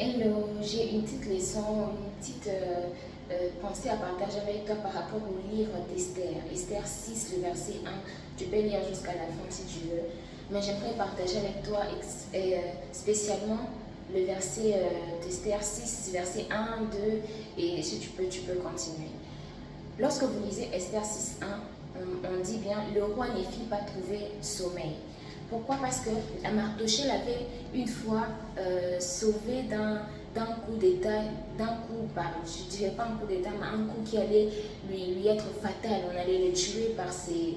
Hello, j'ai une petite leçon, une petite pensée à partager avec toi par rapport au livre d'Esther. Esther 6, le verset 1. Tu peux lire jusqu'à la fin si tu veux. Mais j'aimerais partager avec toi spécialement le verset d'Esther 6, verset 1, 2, et si tu peux continuer. Lorsque vous lisez Esther 6, 1, on dit bien, le roi ne fit pas trouver sommeil. Pourquoi? Parce que Mardochée l'avait une fois sauvé d'un coup d'État, je ne dirais pas un coup d'État, mais un coup qui allait lui être fatal. On allait le tuer par ses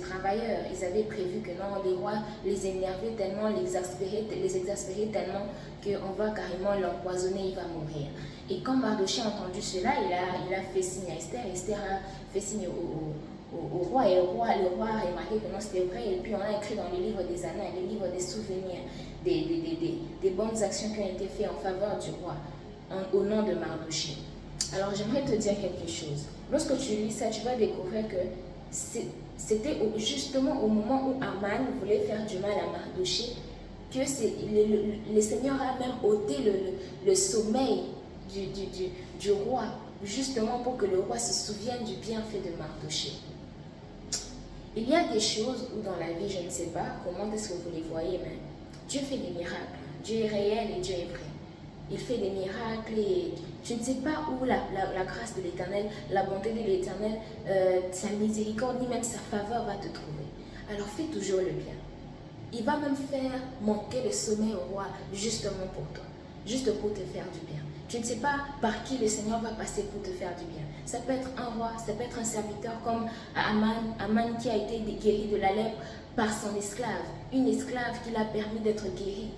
travailleurs. Ils avaient prévu que non, les rois les énervaient tellement, les exaspéraient tellement qu'on va carrément l'empoisonner, il va mourir. Et quand Mardochée a entendu cela, il a fait signe à Esther. Esther a fait signe au roi, et le roi a remarqué que non, c'était vrai. Et puis on a écrit dans le livre des annales, le livre des souvenirs, des bonnes actions qui ont été faites en faveur du roi, au nom de Mardochée. Alors j'aimerais te dire quelque chose. Lorsque tu lis ça, tu vas découvrir que c'était justement au moment où Aman voulait faire du mal à Mardochée que le Seigneur a même ôté le sommeil du roi, justement pour que le roi se souvienne du bienfait de Mardochée. Il y a des choses où dans la vie, je ne sais pas comment est-ce que vous les voyez, mais Dieu fait des miracles. Dieu est réel et Dieu est vrai. Il fait des miracles et tu ne sais pas où la grâce de l'Éternel, la bonté de l'Éternel, sa miséricorde, ni même sa faveur va te trouver. Alors fais toujours le bien. Il va même faire manquer le sommeil au roi justement pour toi, juste pour te faire du bien. Tu ne sais pas par qui le Seigneur va passer pour te faire du bien. Ça peut être un roi, ça peut être un serviteur comme Aman qui a été guéri de la lèpre par son esclave, une esclave qui l'a permis d'être guérie.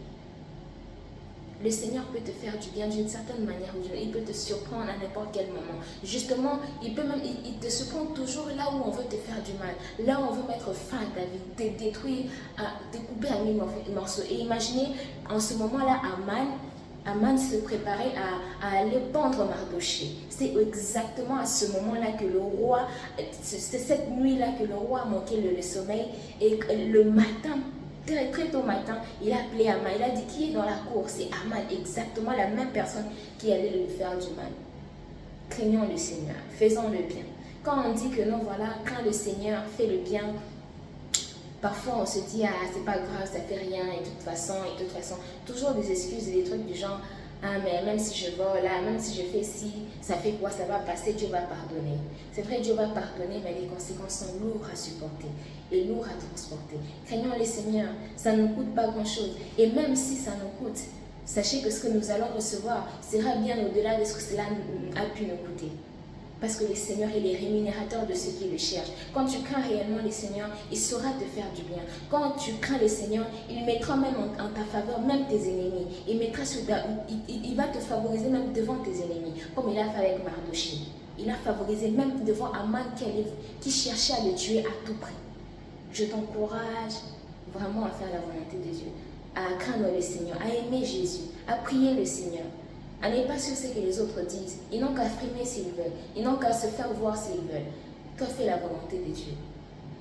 Le Seigneur peut te faire du bien d'une certaine manière, il peut te surprendre à n'importe quel moment. Justement, il te surprend toujours là où on veut te faire du mal, là où on veut mettre fin à ta vie, te détruire, te couper en mille morceaux. Et imaginez, en ce moment-là, Aman se préparait à aller pendre Mardochée. C'est exactement à ce moment-là que le roi, c'est cette nuit-là que le roi a manqué le sommeil, et le matin, très tôt matin, il a appelé Aman. Il a dit qui est dans la cour? C'est Aman, exactement la même personne qui allait lui faire du mal. Craignons le Seigneur, faisons le bien. Quand on dit que non, voilà, quand le Seigneur fait le bien, parfois on se dit ah c'est pas grave, ça fait rien, et de toute façon, toujours des excuses et des trucs du genre ah mais même si je vole là, même si je fais ci, ça fait quoi, ça va passer, Dieu va pardonner. C'est vrai, Dieu va pardonner, mais les conséquences sont lourdes à supporter et lourdes à transporter. Craignons le Seigneur, ça ne nous coûte pas grand chose, et même si ça nous coûte, sachez que ce que nous allons recevoir sera bien au-delà de ce que cela a pu nous coûter. Parce que le Seigneur, il est rémunérateur de ceux qui le cherchent. Quand tu crains réellement le Seigneur, il saura te faire du bien. Quand tu crains le Seigneur, il mettra même en ta faveur même tes ennemis. Il va te favoriser même devant tes ennemis, comme il a fait avec Mardochée. Il a favorisé même devant Aman qui cherchait à le tuer à tout prix. Je t'encourage vraiment à faire la volonté de Dieu, à craindre le Seigneur, à aimer Jésus, à prier le Seigneur. À ne pas sur ce que les autres disent. Ils n'ont qu'à frimer s'ils veulent. Ils n'ont qu'à se faire voir s'ils veulent. Toi, fais la volonté de Dieu.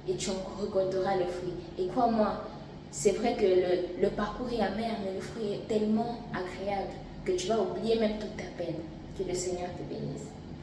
Et tu en récolteras le fruit. Et crois-moi, c'est vrai que le parcours est amer, mais le fruit est tellement agréable que tu vas oublier même toute ta peine. Que le Seigneur te bénisse.